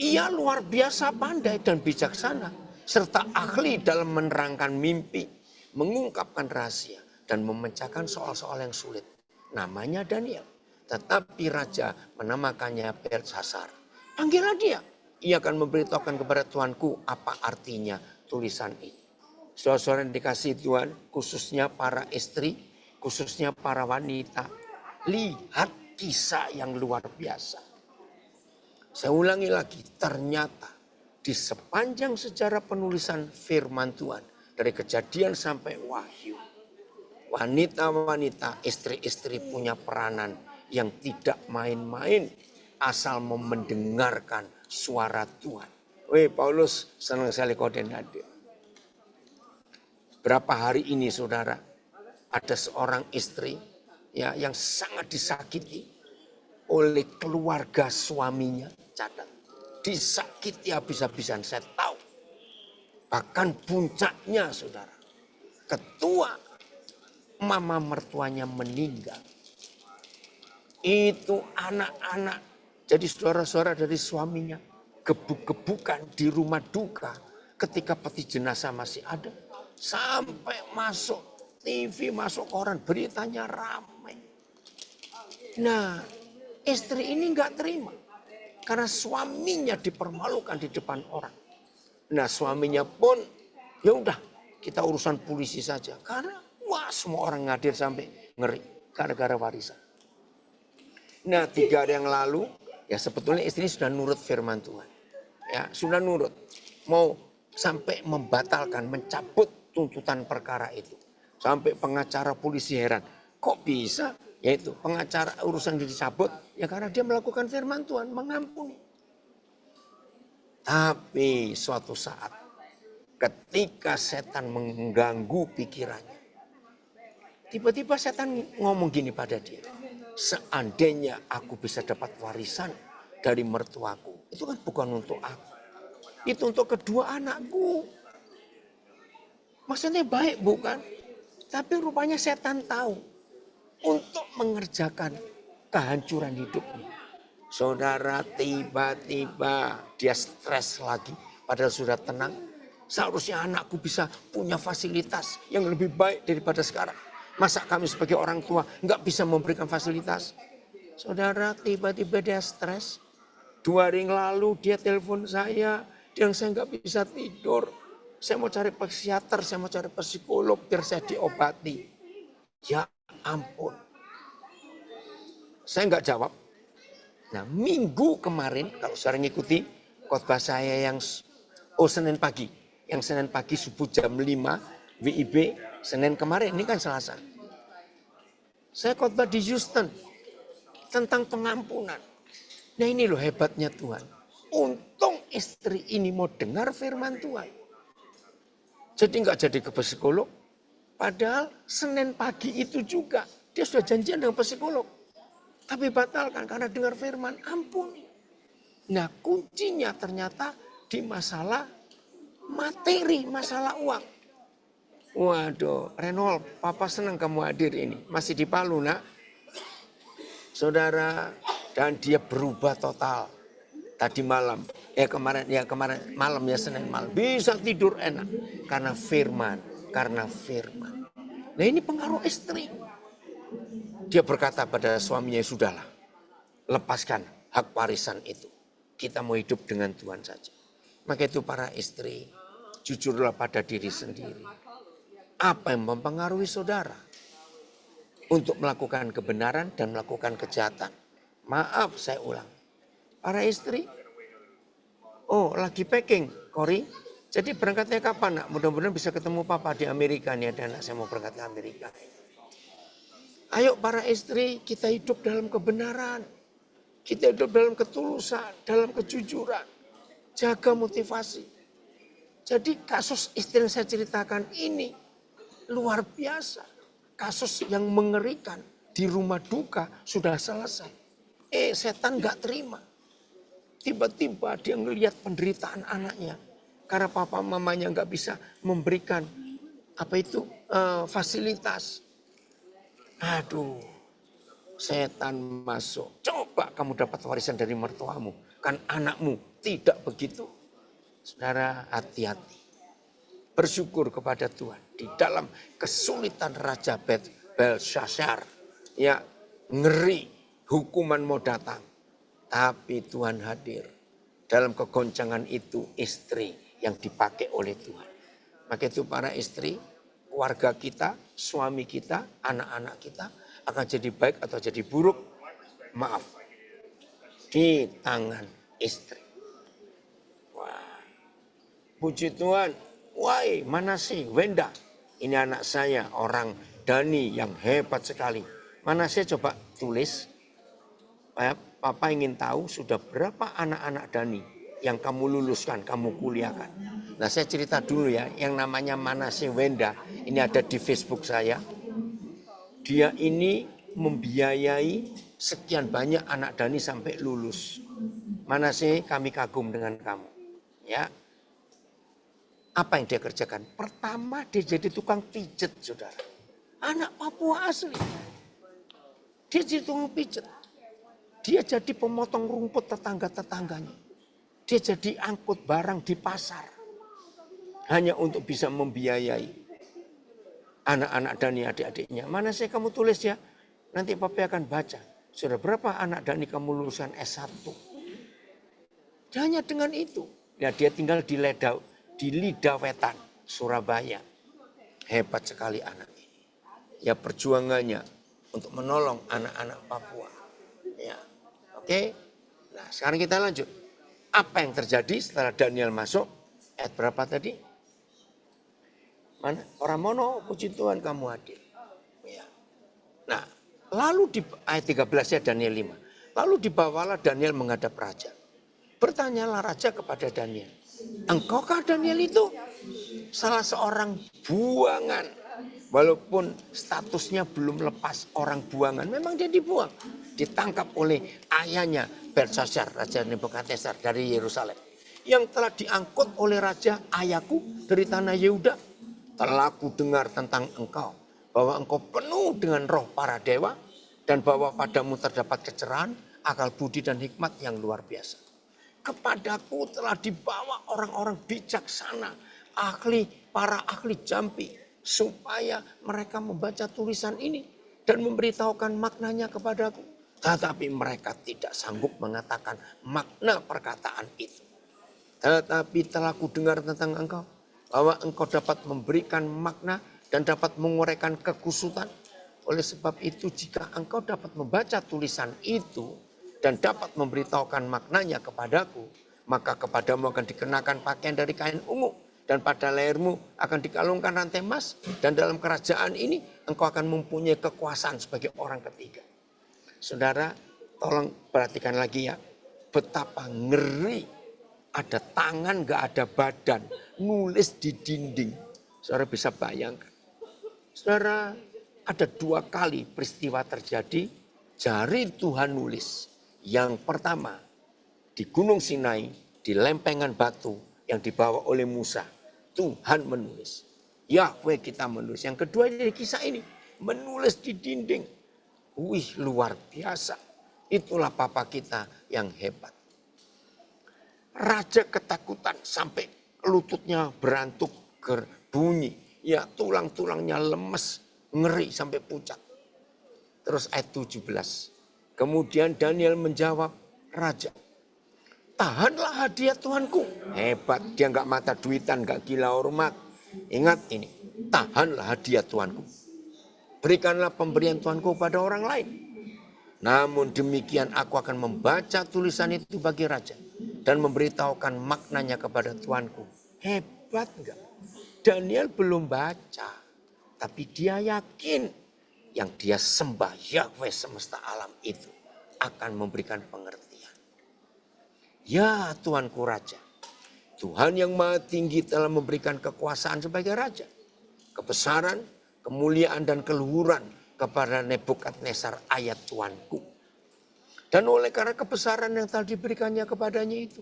ia luar biasa pandai dan bijaksana serta ahli dalam menerangkan mimpi, mengungkapkan rahasia dan memecahkan soal-soal yang sulit. Namanya Daniel. Tetapi raja menamakannya Belshazzar. Panggillah dia. Ia akan memberitahukan kepada Tuanku apa artinya tulisan ini. Saudara-saudara yang dikasihi Tuhan, khususnya para istri, khususnya para wanita. Lihat kisah yang luar biasa. Saya ulangi lagi, ternyata di sepanjang sejarah penulisan firman Tuhan, dari Kejadian sampai Wahyu, wanita-wanita, istri-istri punya peranan yang tidak main-main asal mendengarkan suara Tuhan. Weh, Paulus senang sekali kau hadir. Berapa hari ini saudara, ada seorang istri ya yang sangat disakiti oleh keluarga suaminya. Catat, disakiti habis-habisan, saya tahu. Bahkan puncaknya saudara, ketua mama mertuanya meninggal. Itu anak-anak, jadi saudara-saudara dari suaminya, gebuk-gebukan di rumah duka ketika peti jenazah masih ada. Sampai masuk TV, masuk koran, beritanya ramai. Nah, istri ini nggak terima. Karena suaminya dipermalukan di depan orang. Nah suaminya pun ya udah kita urusan polisi saja. Karena wah semua orang ngadir sampai ngeri. Gara-gara warisan. Nah 3 hari yang lalu ya sebetulnya istri sudah nurut firman Tuhan. Ya sudah nurut. Mau sampai membatalkan, mencabut tuntutan perkara itu. Sampai pengacara polisi heran. Kok bisa? Yaitu pengacara urusan dicabut ya karena dia melakukan firman Tuhan, mengampuni. Tapi suatu saat ketika setan mengganggu pikirannya, tiba-tiba setan ngomong gini pada dia, seandainya aku bisa dapat warisan dari mertuaku, itu kan bukan untuk aku, itu untuk kedua anakku. Maksudnya baik bukan? Tapi rupanya setan tahu untuk mengerjakan kehancuran hidupnya. Saudara tiba-tiba dia stres lagi. Padahal sudah tenang. Seharusnya anakku bisa punya fasilitas yang lebih baik daripada sekarang. Masa kami sebagai orang tua nggak bisa memberikan fasilitas? Saudara tiba-tiba dia stres. 2 hari yang lalu dia telepon saya. Yang saya nggak bisa tidur. Saya mau cari psikiater, saya mau cari psikolog biar saya diobati. Ya ampun. Saya nggak jawab. Nah minggu kemarin kalau saudara ngikuti khotbah saya yang Senin pagi. Yang Senin pagi subuh jam 5 WIB Senin kemarin ini kan Selasa. Saya khotbah di Houston tentang pengampunan. Nah ini loh hebatnya Tuhan. Untung istri ini mau dengar firman Tuhan. Jadi nggak jadi ke psikolog. Padahal Senin pagi itu juga dia sudah janjian dengan psikolog. Tapi batalkan karena dengar firman, ampuni. Nah kuncinya ternyata di masalah materi, masalah uang. Waduh, Renol, papa senang kamu hadir ini. Masih di Palu nak. Saudara, Dan dia berubah total. Tadi malam, kemarin malam ya Senin malam. Bisa tidur enak. Karena firman. Nah ini pengaruh istri. Dia berkata pada suaminya, sudahlah. Lepaskan hak warisan itu. Kita mau hidup dengan Tuhan saja. Maka itu para istri, jujurlah pada diri sendiri. Apa yang mempengaruhi saudara untuk melakukan kebenaran dan melakukan kejahatan? Maaf, saya ulang. Para istri, lagi packing, Kori. Jadi berangkatnya kapan, nak? Mudah-mudahan bisa ketemu papa di Amerika nih, ada anak saya mau berangkat ke Amerika. Ayo para istri, kita hidup dalam kebenaran. Kita hidup dalam ketulusan, dalam kejujuran. Jaga motivasi. Jadi kasus istri yang saya ceritakan ini luar biasa. Kasus yang mengerikan di rumah duka sudah selesai. Setan gak terima. Tiba-tiba dia ngelihat penderitaan anaknya. Karena papa mamanya gak bisa memberikan fasilitas. Aduh, setan masuk. Coba kamu dapat warisan dari mertuamu. Kan anakmu tidak begitu. Saudara, hati-hati. Bersyukur kepada Tuhan. Di dalam kesulitan Raja Belshazzar. Ya, ngeri. Hukuman mau datang. Tapi Tuhan hadir. Dalam kegoncangan itu istri yang dipakai oleh Tuhan. Maka itu para istri, keluarga kita, suami kita, anak-anak kita akan jadi baik atau jadi buruk. Maaf. Di tangan istri. Wah. Puji Tuhan. Wah, mana sih Wenda? Ini anak saya, orang Dani yang hebat sekali. Mana saya coba tulis. Papa ingin tahu sudah berapa anak-anak Dani yang kamu luluskan, kamu kuliahkan. Nah saya cerita dulu ya, yang namanya Manase Wenda, ini ada di Facebook saya. Dia ini membiayai sekian banyak anak Dani sampai lulus. Manase, kami kagum dengan kamu. Ya. Apa yang dia kerjakan? Pertama dia jadi tukang pijet, saudara. Anak Papua asli. Dia jadi tukang pijet. Dia jadi pemotong rumput tetangga-tetangganya. Dia jadi angkut barang di pasar. Hanya untuk bisa membiayai anak-anak Dani adik-adiknya. Mana saya kamu tulis ya? Nanti Papa akan baca. Sudah berapa anak Dani kamu lulusan S1? Hanya dengan itu. Ya, dia tinggal di Lidah Wetan, Surabaya. Hebat sekali anak ini. Ya perjuangannya untuk menolong anak-anak Papua. Ya. Oke. Nah, sekarang kita lanjut. Apa yang terjadi setelah Daniel masuk? Ayat berapa tadi? Mana? Orang mono, puji Tuhan kamu hadir. Ya. Nah, lalu di ayat 13 ya Daniel 5. Lalu dibawalah Daniel menghadap raja. Bertanyalah raja kepada Daniel. Engkaukah Daniel itu? Salah seorang buangan. Walaupun statusnya belum lepas orang buangan. Memang dia dibuang. Ditangkap oleh ayahnya Belshazzar, Raja Nebukadnezar dari Yerusalem. Yang telah diangkut oleh raja ayahku dari tanah Yehuda. Telah ku dengar tentang engkau. Bahwa engkau penuh dengan roh para dewa. Dan bahwa padamu terdapat kecerahan, akal budi dan hikmat yang luar biasa. Kepadaku telah dibawa orang-orang bijaksana. Para ahli jampi. Supaya mereka membaca tulisan ini. Dan memberitahukan maknanya kepadaku. Tetapi mereka tidak sanggup mengatakan makna perkataan itu. Tetapi telah ku dengar tentang engkau. Bahwa engkau dapat memberikan makna dan dapat menguraikan kekusutan. Oleh sebab itu jika engkau dapat membaca tulisan itu dan dapat memberitahukan maknanya kepadaku, maka kepadamu akan dikenakan pakaian dari kain ungu dan pada lehermu akan dikalungkan rantai emas dan dalam kerajaan ini engkau akan mempunyai kekuasaan sebagai orang ketiga. Saudara, tolong perhatikan lagi ya, betapa ngeri. Ada tangan, gak ada badan, nulis di dinding. Saudara bisa bayangkan. Saudara, ada 2 kali peristiwa terjadi, jari Tuhan nulis. Yang pertama, di Gunung Sinai, di lempengan batu yang dibawa oleh Musa. Tuhan menulis. Yahweh kita menulis. Yang kedua di kisah ini, menulis di dinding. Wih, luar biasa. Itulah papa kita yang hebat. Raja ketakutan sampai lututnya berantuk berbunyi. Ya tulang-tulangnya lemes, ngeri sampai pucat. Terus ayat 17. Kemudian Daniel menjawab, Raja, tahanlah hadiah Tuanku. Hebat, dia nggak mata duitan, nggak gila hormat. Ingat ini, tahanlah hadiah Tuanku. Berikanlah pemberian Tuanku pada orang lain. Namun demikian aku akan membaca tulisan itu bagi raja dan memberitahukan maknanya kepada tuanku. Hebat enggak? Daniel belum baca, tapi dia yakin yang dia sembah Yahweh semesta alam itu akan memberikan pengertian. Ya tuanku raja, Tuhan yang maha tinggi telah memberikan kekuasaan sebagai raja, kebesaran, kemuliaan dan keluhuran kepada Nebukadnezar ayat tuanku. Dan oleh karena kebesaran yang telah diberikannya kepadanya itu,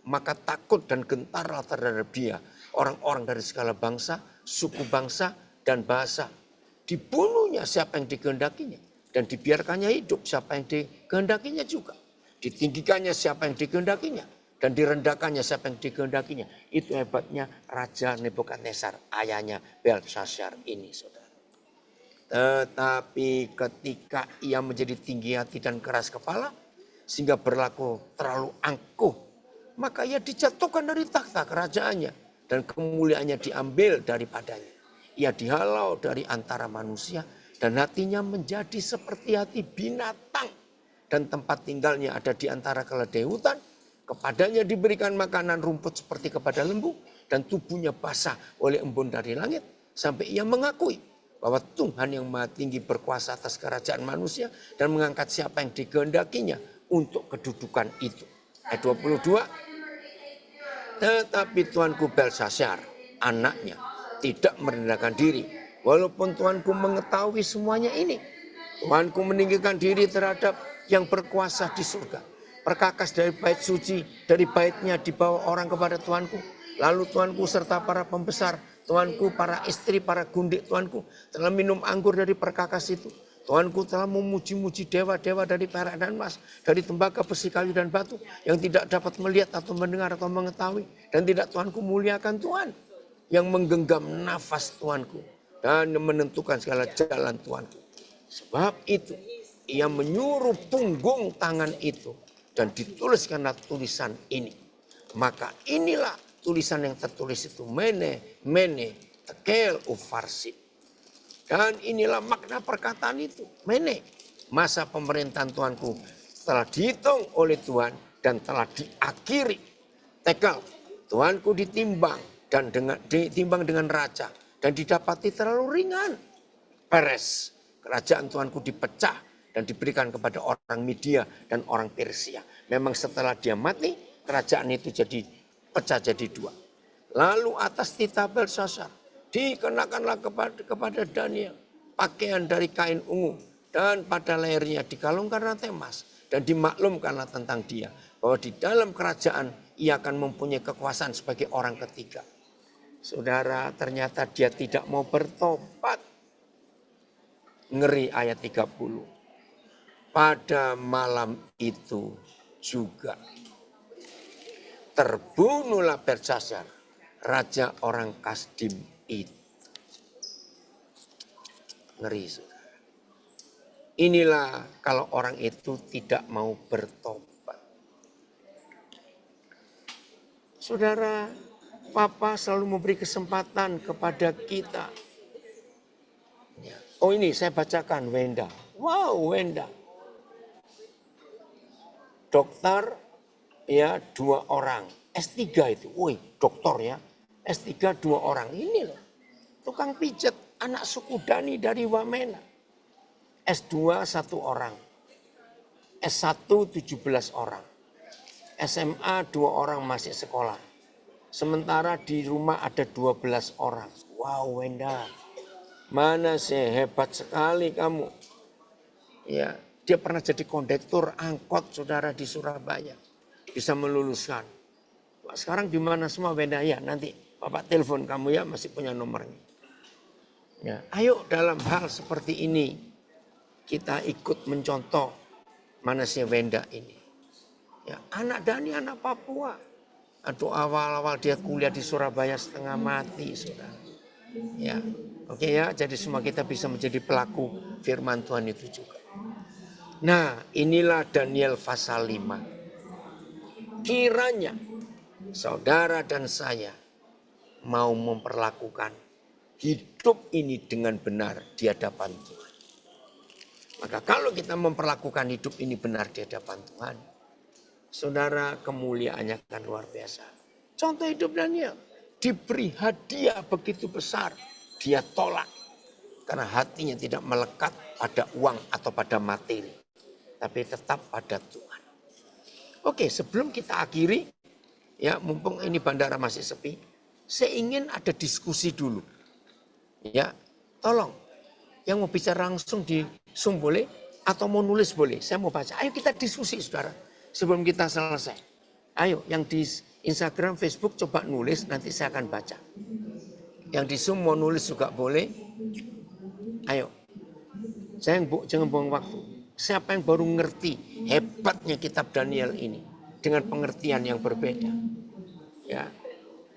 maka takut dan gentarlah terhadap dia orang-orang dari segala bangsa, suku bangsa, dan bahasa. Dibunuhnya siapa yang dikehendakinya, dan dibiarkannya hidup siapa yang dikehendakinya juga. Ditinggikannya siapa yang dikehendakinya, dan direndahkannya siapa yang dikehendakinya. Itu hebatnya Raja Nebukadnezar, ayahnya Belshazzar ini, saudara. Tetapi ketika ia menjadi tinggi hati dan keras kepala, sehingga berlaku terlalu angkuh, maka ia dijatuhkan dari takhta kerajaannya dan kemuliaannya diambil daripadanya. Ia dihalau dari antara manusia dan hatinya menjadi seperti hati binatang. Dan tempat tinggalnya ada di antara keledai hutan. Kepadanya diberikan makanan rumput seperti kepada lembu dan tubuhnya basah oleh embun dari langit. Sampai ia mengakui bahwa Tuhan yang maha tinggi berkuasa atas kerajaan manusia dan mengangkat siapa yang dikehendakinya untuk kedudukan itu. Ayat 22, tetapi tuanku Belshazzar, anaknya, tidak merendahkan diri. Walaupun tuanku mengetahui semuanya ini. Tuanku meninggikan diri terhadap yang berkuasa di surga. Perkakas dari bait suci, dari baitnya dibawa orang kepada tuanku. Lalu tuanku serta para pembesar, tuanku, para istri, para gundik tuanku telah minum anggur dari perkakas itu. Tuanku telah memuji-muji dewa-dewa dari perak dan emas, dari tembaga, besi, kayu dan batu yang tidak dapat melihat atau mendengar atau mengetahui. Dan tidak tuanku muliakan Tuhan yang menggenggam nafas tuanku dan menentukan segala jalan tuanku. Sebab itu ia menyuruh punggung tangan itu dan dituliskanlah tulisan ini. Maka inilah tulisan yang tertulis itu, mene, mene, tekel, ufarsin. Dan inilah makna perkataan itu. Mene, masa pemerintahan Tuanku telah dihitung oleh Tuhan dan telah diakhiri. Tekel, Tuanku ditimbang dan ditimbang dengan raja dan didapati terlalu ringan. Peres, kerajaan Tuanku dipecah dan diberikan kepada orang Media dan orang Persia. Memang setelah dia mati, kerajaan itu jadi pecah jadi dua. Lalu atas titah Belshazzar dikenakanlah kepada Daniel pakaian dari kain ungu dan pada lehernya dikalungkan rantai emas dan dimaklumkanlah tentang dia bahwa di dalam kerajaan ia akan mempunyai kekuasaan sebagai orang ketiga. Saudara, ternyata dia tidak mau bertobat. Ngeri ayat 30. Pada malam itu juga terbunuhlah Belshazzar, raja orang Kasdim itu. Ngeri, saudara. Inilah kalau orang itu tidak mau bertobat. Saudara, Papa selalu memberi kesempatan kepada kita. Oh ini saya bacakan Wenda. Wow, Wenda. Dokter ya 2 orang. S3 itu. Woi, dokter ya. S3 2 orang. Ini loh. Tukang pijat anak suku Dani dari Wamena. S2 1 orang. S1 17 orang. SMA 2 orang masih sekolah. Sementara di rumah ada 12 orang. Wow, Wenda. Mana sih, hebat sekali kamu. Ya, dia pernah jadi kondektur angkot, saudara, di Surabaya. Bisa meluluskan. Wah, sekarang di mana semua, Wenda? Ya, nanti Bapak telepon kamu ya, masih punya nomornya. Ya, ayo dalam hal seperti ini kita ikut mencontoh Manasya Wenda ini. Ya, anak Dani, anak Papua. Aduh, awal-awal dia kuliah di Surabaya setengah mati, saudara. Ya, oke ya. Jadi semua kita bisa menjadi pelaku firman Tuhan itu juga. Nah, inilah Daniel pasal 5. Kiranya saudara dan saya mau memperlakukan hidup ini dengan benar di hadapan Tuhan. Maka kalau kita memperlakukan hidup ini benar di hadapan Tuhan, saudara, kemuliaannya akan luar biasa. Contoh hidup Daniel, diberi hadiah begitu besar, dia tolak. Karena hatinya tidak melekat pada uang atau pada materi, tapi tetap pada Tuhan. Oke, sebelum kita akhiri, ya mumpung ini bandara masih sepi, saya ingin ada diskusi dulu. Ya, tolong, yang mau bicara langsung di Zoom boleh, atau mau nulis boleh. Saya mau baca. Ayo kita diskusi, saudara, sebelum kita selesai. Ayo, yang di Instagram, Facebook coba nulis, nanti saya akan baca. Yang di Zoom mau nulis juga boleh. Ayo, jangan buang waktu. Siapa yang baru ngerti hebatnya kitab Daniel ini dengan pengertian yang berbeda? Ya,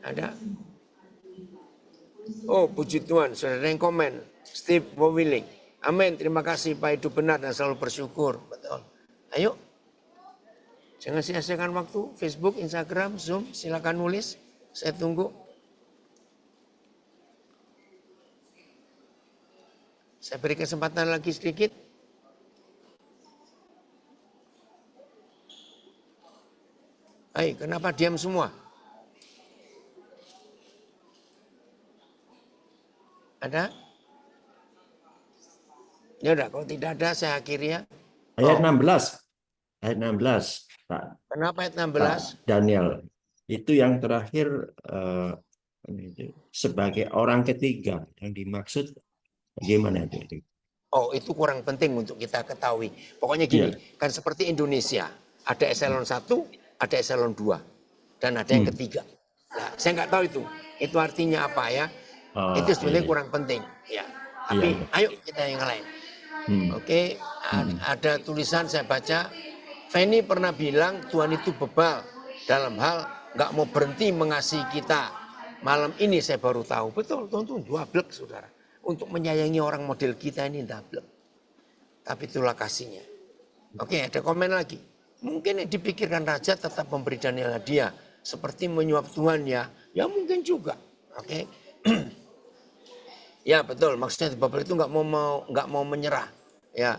ada. Oh, puji Tuhan, saudara yang komen, Steve Willing. Amin, terima kasih Pak, hidup benar dan selalu bersyukur. Betul. Ayo, jangan sia-siakan waktu. Facebook, Instagram, Zoom, silakan nulis. Saya tunggu. Saya beri kesempatan lagi sedikit. Ayo, kenapa diam semua? Ada? Ya udah, kalau tidak ada saya akhiri ya. Ayat 16. Ayat 16, Pak. Kenapa ayat Pak 16? Daniel. Itu yang terakhir sebagai orang ketiga yang dimaksud bagaimana itu? Oh, itu kurang penting untuk kita ketahui. Pokoknya gini, kan seperti Indonesia, ada eselon 1, ada eselon 2, dan ada yang ketiga. Nah, saya nggak tahu itu. Itu artinya apa ya? Itu sebenarnya kurang penting. Ya. Tapi ayo kita yang lain. Oke, ada tulisan saya baca, Fanny pernah bilang Tuhan itu bebal dalam hal nggak mau berhenti mengasihi kita. Malam ini saya baru tahu, betul Tuhan itu dablek, saudara. Untuk menyayangi orang model kita ini dablek. Tapi itulah kasihnya. Oke, ada komen lagi. Mungkin yang dipikirkan raja tetap memberi Daniel hadiah. Seperti menyuap Tuhan ya. Ya mungkin juga. Oke. Ya betul, maksudnya bebal itu nggak mau menyerah. Ya,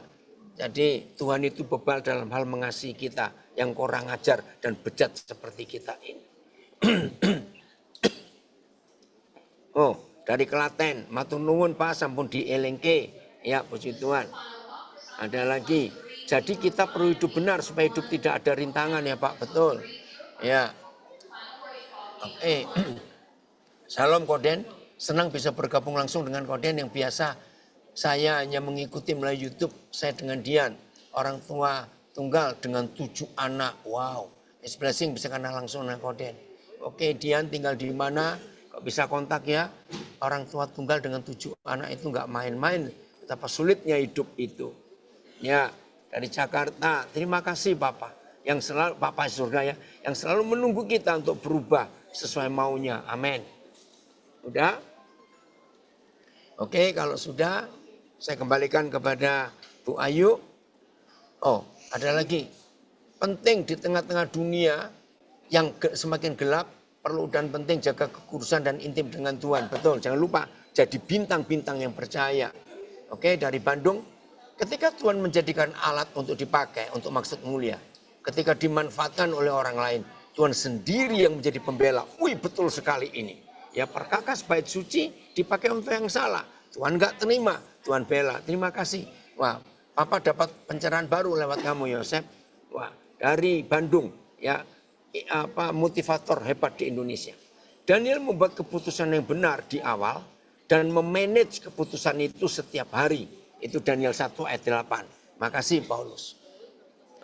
jadi Tuhan itu bebal dalam hal mengasihi kita yang kurang ajar dan bejat seperti kita ini. Oh, dari Klaten, matur nuwun Pak, sampun dielingke. Ya, puji Tuhan. Ada lagi. Jadi kita perlu hidup benar supaya hidup tidak ada rintangan ya Pak, betul. Ya. Oke. Salam Koden. Senang bisa bergabung langsung dengan Koden yang biasa saya hanya mengikuti melalui YouTube. Saya dengan Dian, orang tua tunggal dengan 7 anak. Wow, it's blessing bisa kenal langsung dengan Koden. Oke, Dian tinggal di mana? Kok bisa kontak ya? Orang tua tunggal dengan 7 anak itu nggak main-main. Betapa sulitnya hidup itu. Ya, dari Jakarta. Terima kasih Bapak yang selalu Bapak surga ya, yang selalu menunggu kita untuk berubah sesuai maunya. Amin. Udah? Oke, kalau sudah saya kembalikan kepada Bu Ayu. Oh, ada lagi. Penting di tengah-tengah dunia yang semakin gelap, perlu dan penting jaga kekudusan dan intim dengan Tuhan. Betul, jangan lupa jadi bintang-bintang yang percaya. Oke, dari Bandung. Ketika Tuhan menjadikan alat untuk dipakai, untuk maksud mulia. Ketika dimanfaatkan oleh orang lain, Tuhan sendiri yang menjadi pembela. Wih, betul sekali ini. Ya, perkakas bait suci dipakai untuk yang salah. Tuhan nggak terima, Tuhan bela. Terima kasih. Wah, Papa dapat pencerahan baru lewat kamu, Yosef. Wah, dari Bandung, ya, motivator hebat di Indonesia. Daniel membuat keputusan yang benar di awal dan memanage keputusan itu setiap hari. Itu Daniel 1 ayat 8. Makasih Paulus.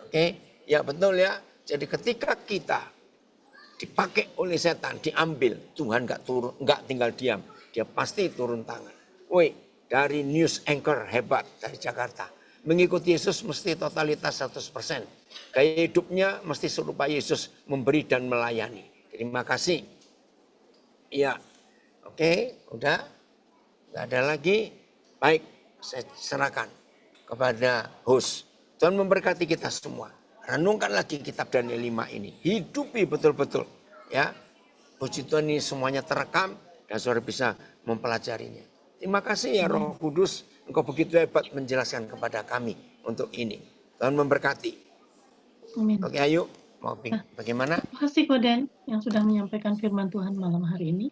Oke, ya betul ya. Jadi ketika kita dipakai oleh setan, diambil, Tuhan nggak tinggal diam, dia pasti turun tangan. Woi, dari news anchor hebat dari Jakarta, Mengikuti Yesus mesti totalitas 100%. Gaya hidupnya mesti serupa Yesus, memberi dan melayani. Terima kasih. Iya, oke, udah. Nggak ada lagi. Baik, saya serahkan kepada host. Tuhan memberkati kita semua. Renungkan lagi kitab Daniel 5 ini. Hidupi betul-betul. Ya, puji Tuhan ini semuanya terekam dan saudara bisa mempelajarinya. Terima kasih ya Roh Kudus. Engkau begitu hebat menjelaskan kepada kami untuk ini. Tuhan memberkati. Amin. Oke, ayo. Mau bagaimana? Terima kasih Koden yang sudah menyampaikan firman Tuhan malam hari ini.